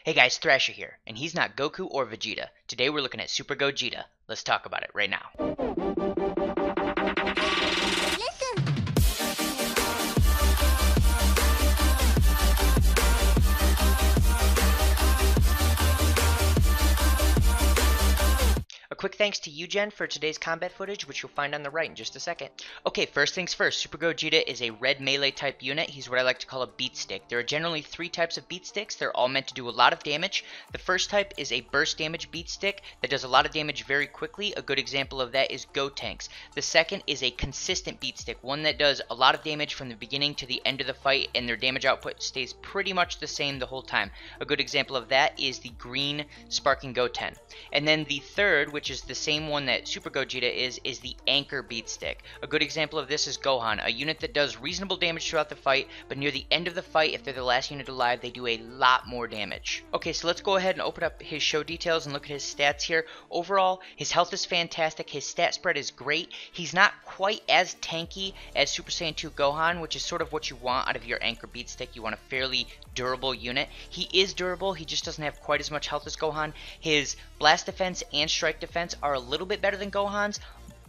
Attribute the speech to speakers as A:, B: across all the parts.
A: Hey guys, Thrasher here, and he's not Goku or Vegeta. Today we're looking at Super Gogeta. Let's talk about it right now. A quick thanks to Judgement for today's combat footage, which you'll find on the right in just a second. Okay, first things first, Super Gogeta is a red melee type unit. He's what I like to call a beat stick. There are generally 3 types of beat sticks. They're all meant to do a lot of damage. The first type is a burst damage beat stick that does a lot of damage very quickly. A good example of that is Gotenks. The second is a consistent beat stick, one that does a lot of damage from the beginning to the end of the fight, and their damage output stays pretty much the same the whole time. A good example of that is the green Sparking Goten. And then the third, which is the same one that Super Gogeta is the Anchor Beat Stick. A good example of this is Gohan, a unit that does reasonable damage throughout the fight, but near the end of the fight, if they're the last unit alive, they do a lot more damage. Okay, so let's go ahead and open up his show details and look at his stats here. Overall, his health is fantastic, his stat spread is great. He's not quite as tanky as Super Saiyan 2 Gohan, which is sort of what you want out of your Anchor Beat Stick. You want a fairly durable unit. He is durable, he just doesn't have quite as much health as Gohan. His blast defense and strike defense are a little bit better than Gohan's,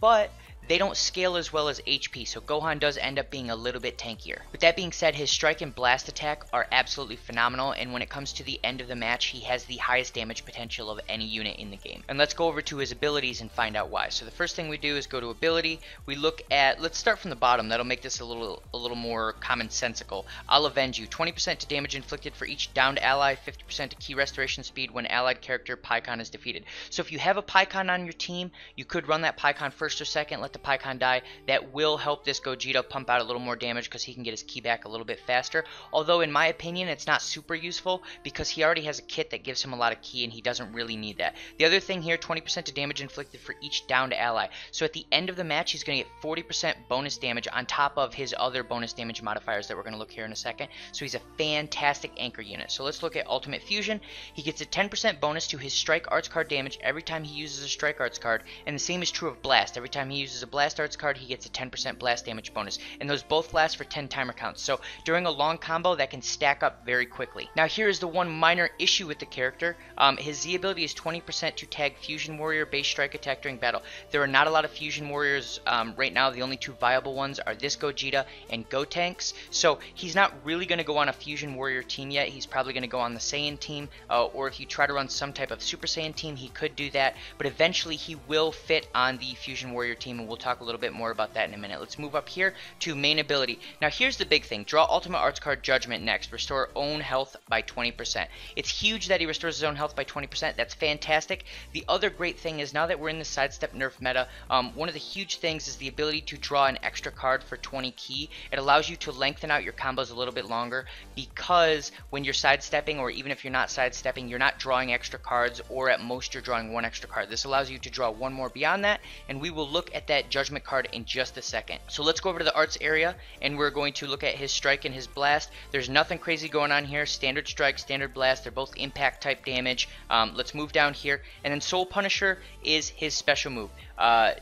A: but they don't scale as well as HP, so Gohan does end up being a little bit tankier. With that being said, his strike and blast attack are absolutely phenomenal, and when it comes to the end of the match, he has the highest damage potential of any unit in the game. And let's go over to his abilities and find out why. So the first thing we do is go to ability. We look at, let's start from the bottom, that'll make this a little more commonsensical. I'll avenge you. 20% to damage inflicted for each downed ally, 50% to key restoration speed when allied character Pikkon is defeated. So if you have a Pikkon on your team, you could run that Pikkon first or second, let the Pikkon die. That will help this Gogeta pump out a little more damage because he can get his ki back a little bit faster. Although in my opinion it's not super useful because he already has a kit that gives him a lot of ki and he doesn't really need that. The other thing here, 20% to damage inflicted for each downed ally. So at the end of the match he's going to get 40% bonus damage on top of his other bonus damage modifiers that we're going to look here in a second. So he's a fantastic anchor unit. So let's look at Ultimate Fusion. He gets a 10% bonus to his strike arts card damage every time he uses a strike arts card, and the same is true of blast. Every time he uses a blast arts card, he gets a 10% blast damage bonus, and those both last for 10 timer counts. So during a long combo, that can stack up very quickly. Now here is the one minor issue with the character. His Z ability is 20% to tag Fusion Warrior base strike attack during battle. There are not a lot of Fusion Warriors right now. The only 2 viable ones are this Gogeta and Gotenks. So he's not really going to go on a Fusion Warrior team yet. He's probably going to go on the Saiyan team, or if you try to run some type of Super Saiyan team, he could do that. But eventually he will fit on the Fusion Warrior team, and we'll talk a little bit more about that in a minute. Let's move up here to main ability. Now here's the big thing. Draw Ultimate Arts card Judgement next. Restore own health by 20%. It's huge that he restores his own health by 20%. That's fantastic. The other great thing is now that we're in the sidestep nerf meta, one of the huge things is the ability to draw an extra card for 20 ki. It allows you to lengthen out your combos a little bit longer because when you're sidestepping, or even if you're not sidestepping, you're not drawing extra cards, or at most you're drawing 1 extra card. This allows you to draw 1 more beyond that, and we will look at that Judgement card in just a second. So let's go over to the arts area, and we're going to look at his strike and his blast. There's nothing crazy going on here. Standard strike, standard blast, they're both impact type damage. Let's move down here, and then Soul Punisher is his special move.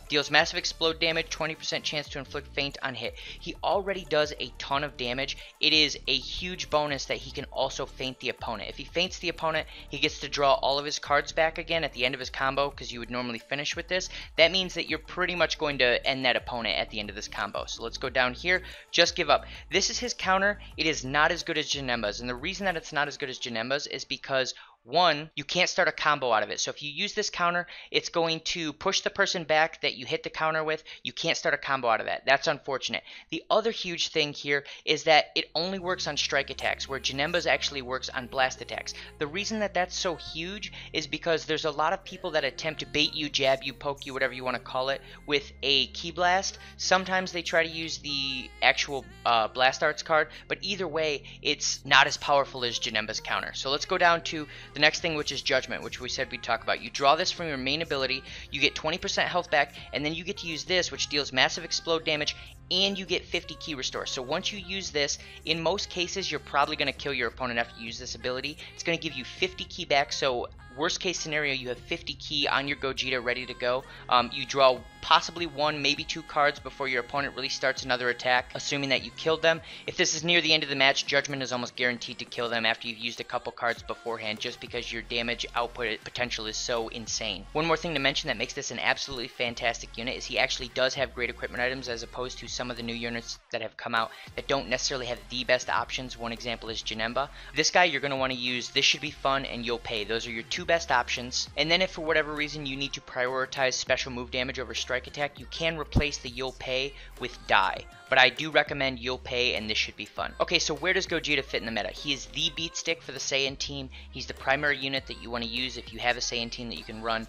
A: Deals massive explode damage, 20% chance to inflict feint on hit. He already does a ton of damage. It is a huge bonus that he can also feint the opponent. If he feints the opponent, he gets to draw all of his cards back again at the end of his combo, because you would normally finish with this. That means that you're pretty much going to end that opponent at the end of this combo. So let's go down here. Just give up. This is his counter. It is not as good as Janemba's, and the reason that it's not as good as Janemba's is because one, you can't start a combo out of it. So if you use this counter, it's going to push the person back that you hit the counter with. You can't start a combo out of that. That's unfortunate. The other huge thing here is that it only works on strike attacks, where Janemba's actually works on blast attacks. The reason that that's so huge is because there's a lot of people that attempt to bait you, jab you, poke you, whatever you want to call it, with a ki blast. Sometimes they try to use the actual blast arts card, but either way, it's not as powerful as Janemba's counter. So let's go down to the next thing, which is Judgement, which we said we'd talk about. You draw this from your main ability, you get 20% health back, and then you get to use this, which deals massive explode damage and you get 50 ki restore. So once you use this, in most cases you're probably going to kill your opponent after you use this ability. It's going to give you 50 ki back, so worst case scenario, you have 50 ki on your Gogeta ready to go. You draw possibly 1, maybe 2 cards before your opponent really starts another attack, assuming that you killed them. If this is near the end of the match, Judgment is almost guaranteed to kill them after you've used a couple cards beforehand, just because your damage output potential is so insane. One more thing to mention that makes this an absolutely fantastic unit is he actually does have great equipment items, as opposed to some of the new units that have come out that don't necessarily have the best options. One example is Janemba. This guy you're going to want to use This Should Be Fun and You'll Pay. Those are your 2 best options. And then if for whatever reason you need to prioritize special move damage over strike attack, you can replace the You'll Pay with Die. But I do recommend You'll Pay and This Should Be Fun. Okay, so where does Gogeta fit in the meta? He is the beat stick for the Saiyan team. He's the primary unit that you want to use if you have a Saiyan team that you can run.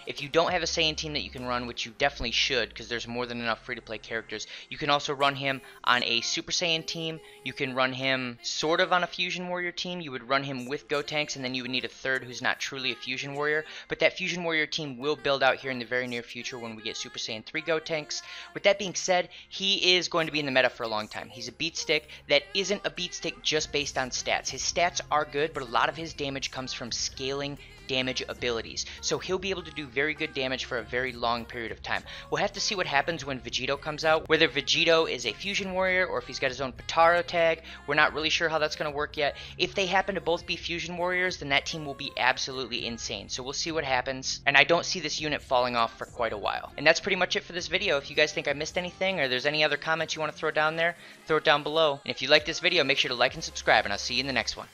A: If you don't have a Saiyan team that you can run, which you definitely should, because there's more than enough free-to-play characters, you can also run him on a Super Saiyan team. You can run him sort of on a Fusion Warrior team. You would run him with Gotenks, and then you would need a third who's not truly a Fusion Warrior. But that Fusion Warrior team will build out here in the very near future when we get Super Saiyan 3 Gotenks. With that being said, he is going to be in the meta for a long time. He's a beat stick that isn't a beat stick just based on stats. His stats are good, but a lot of his damage comes from scaling damage abilities. So he'll be able to do very good damage for a very long period of time. We'll have to see what happens when Vegito comes out, whether Vegito is a Fusion Warrior or if he's got his own Potaro tag. We're not really sure how that's going to work yet. If they happen to both be Fusion Warriors, then that team will be absolutely insane. So we'll see what happens, and I don't see this unit falling off for quite a while. And that's pretty much it for this video. If you guys think I missed anything, or there's any other comments you want to throw down there, throw it down below. And if you like this video, make sure to like and subscribe, and I'll see you in the next one.